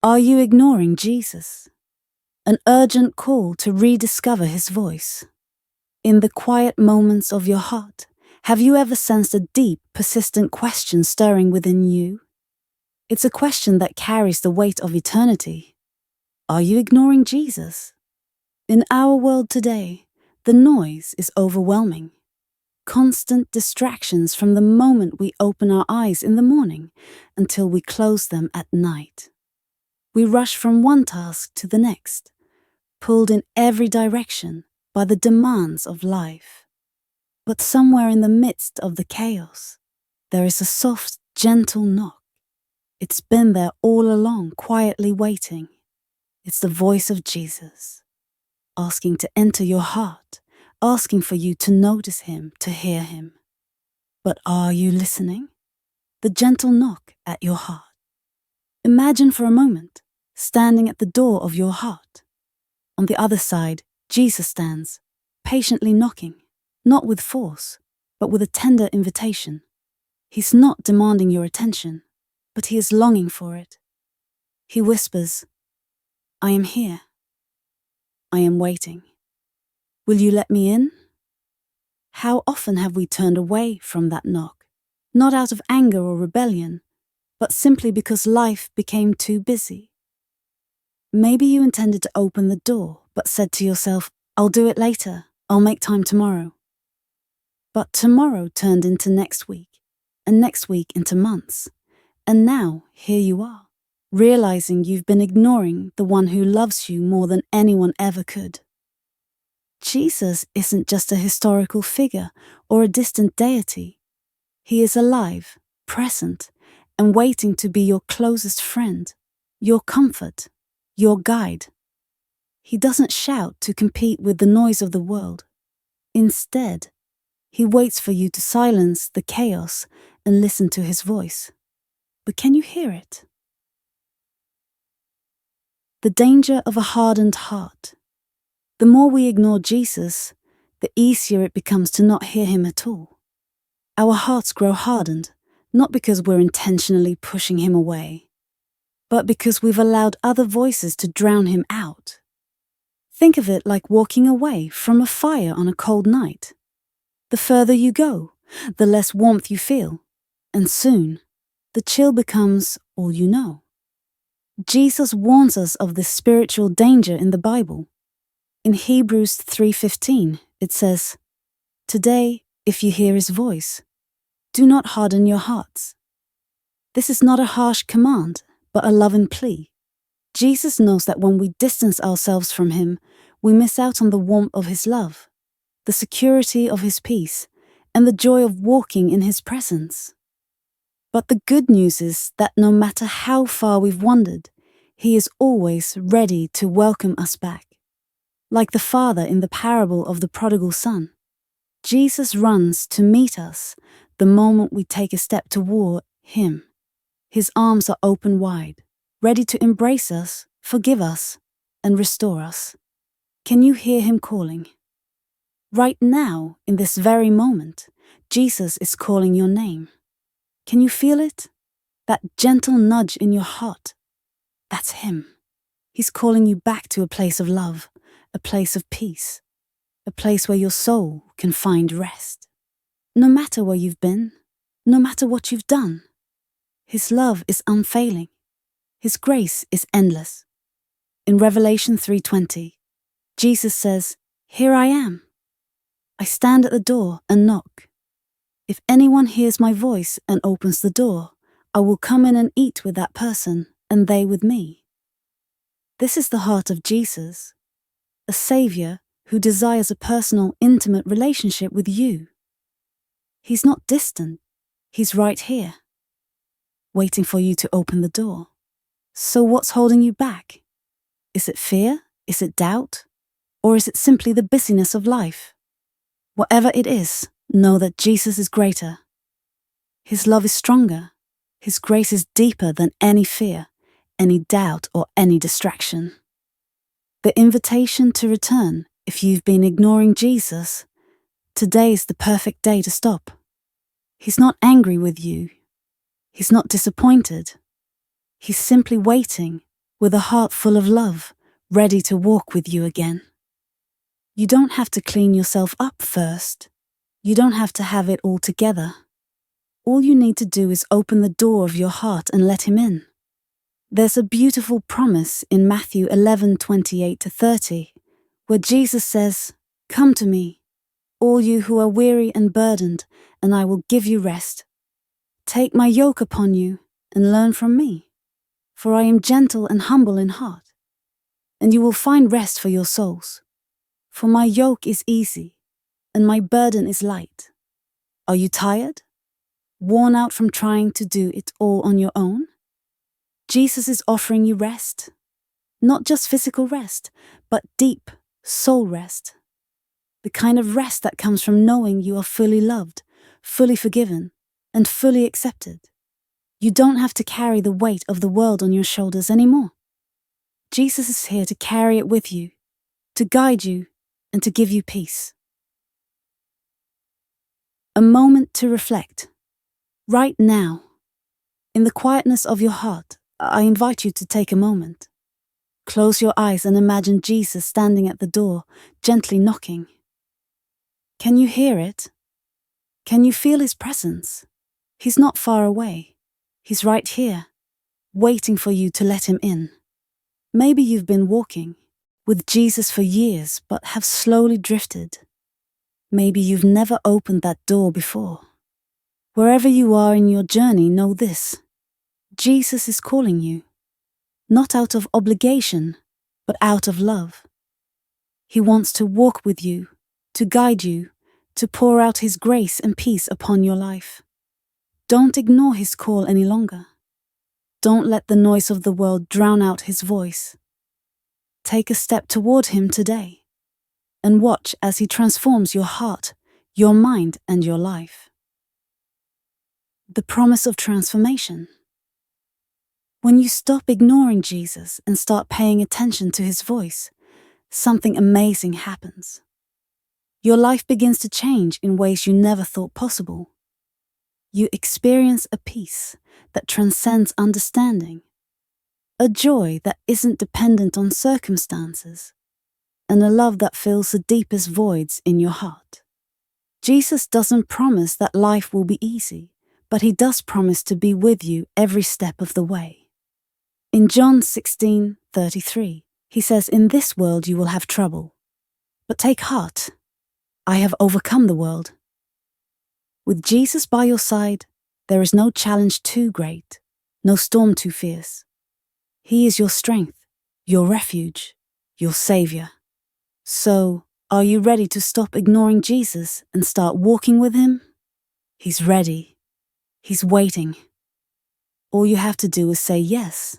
Are you ignoring Jesus? An urgent call to rediscover his voice. In the quiet moments of your heart, have you ever sensed a deep, persistent question stirring within you? It's a question that carries the weight of eternity. Are you ignoring Jesus? In our world today, the noise is overwhelming. Constant distractions from the moment we open our eyes in the morning until we close them at night. We rush from one task to the next, pulled in every direction by the demands of life. But somewhere in the midst of the chaos, there is a soft, gentle knock. It's been there all along, quietly waiting. It's the voice of Jesus, asking to enter your heart, asking for you to notice him, to hear him. But are you listening? The gentle knock at your heart. Imagine for a moment, standing at the door of your heart. On the other side, Jesus stands, patiently knocking, not with force, but with a tender invitation. He's not demanding your attention, but he is longing for it. He whispers, "I am here. I am waiting. Will you let me in?" How often have we turned away from that knock, not out of anger or rebellion, but simply because life became too busy? Maybe you intended to open the door, but said to yourself, "I'll do it later. I'll make time tomorrow." But tomorrow turned into next week, and next week into months. And now, here you are, realizing you've been ignoring the one who loves you more than anyone ever could. Jesus isn't just a historical figure or a distant deity. He is alive, present, and waiting to be your closest friend, your comfort, your guide. He doesn't shout to compete with the noise of the world. Instead, he waits for you to silence the chaos and listen to his voice. But can you hear it? The danger of a hardened heart. The more we ignore Jesus, the easier it becomes to not hear him at all. Our hearts grow hardened, not because we're intentionally pushing him away, but because we've allowed other voices to drown him out. Think of it like walking away from a fire on a cold night. The further you go, the less warmth you feel, and soon, the chill becomes all you know. Jesus warns us of this spiritual danger in the Bible. In Hebrews 3:15, it says, "Today, if you hear his voice, do not harden your hearts." This is not a harsh command, but a loving plea. Jesus knows that when we distance ourselves from him, we miss out on the warmth of his love, the security of his peace, and the joy of walking in his presence. But the good news is that no matter how far we've wandered, he is always ready to welcome us back. Like the father in the parable of the prodigal son, Jesus runs to meet us the moment we take a step toward him. His arms are open wide, ready to embrace us, forgive us, and restore us. Can you hear him calling? Right now, in this very moment, Jesus is calling your name. Can you feel it? That gentle nudge in your heart. That's him. He's calling you back to a place of love, a place of peace, a place where your soul can find rest. No matter where you've been, no matter what you've done, his love is unfailing. His grace is endless. In Revelation 3:20, Jesus says, "Here I am. I stand at the door and knock. If anyone hears my voice and opens the door, I will come in and eat with that person, and they with me." This is the heart of Jesus, a Savior who desires a personal, intimate relationship with you. He's not distant, he's right here, waiting for you to open the door. So what's holding you back? Is it fear? Is it doubt? Or is it simply the busyness of life? Whatever it is, know that Jesus is greater. His love is stronger. His grace is deeper than any fear, any doubt, or any distraction. The invitation to return, if you've been ignoring Jesus, today is the perfect day to stop. He's not angry with you. He's not disappointed. He's simply waiting, with a heart full of love, ready to walk with you again. You don't have to clean yourself up first. You don't have to have it all together. All you need to do is open the door of your heart and let him in. There's a beautiful promise in Matthew 11:28-30, where Jesus says, "Come to me, all you who are weary and burdened, and I will give you rest. Take my yoke upon you and learn from me, for I am gentle and humble in heart, and you will find rest for your souls. For my yoke is easy, and my burden is light." Are you tired? Worn out from trying to do it all on your own? Jesus is offering you rest. Not just physical rest, but deep soul rest. The kind of rest that comes from knowing you are fully loved, fully forgiven, and fully accepted. You don't have to carry the weight of the world on your shoulders anymore. Jesus is here to carry it with you, to guide you, and to give you peace. A moment to reflect. Right now, in the quietness of your heart, I invite you to take a moment. Close your eyes and imagine Jesus standing at the door, gently knocking. Can you hear it? Can you feel his presence? He's not far away. He's right here, waiting for you to let him in. Maybe you've been walking with Jesus for years, but have slowly drifted. Maybe you've never opened that door before. Wherever you are in your journey, know this: Jesus is calling you, not out of obligation, but out of love. He wants to walk with you, to guide you, to pour out his grace and peace upon your life. Don't ignore his call any longer. Don't let the noise of the world drown out his voice. Take a step toward him today, and watch as he transforms your heart, your mind, and your life. The promise of transformation. When you stop ignoring Jesus and start paying attention to his voice, something amazing happens. Your life begins to change in ways you never thought possible. You experience a peace that transcends understanding, a joy that isn't dependent on circumstances, and a love that fills the deepest voids in your heart. Jesus doesn't promise that life will be easy, but he does promise to be with you every step of the way. In John 16:33, he says, "In this world you will have trouble, but take heart, I have overcome the world." With Jesus by your side, there is no challenge too great, no storm too fierce. He is your strength, your refuge, your savior. So, are you ready to stop ignoring Jesus and start walking with him? He's ready. He's waiting. All you have to do is say yes.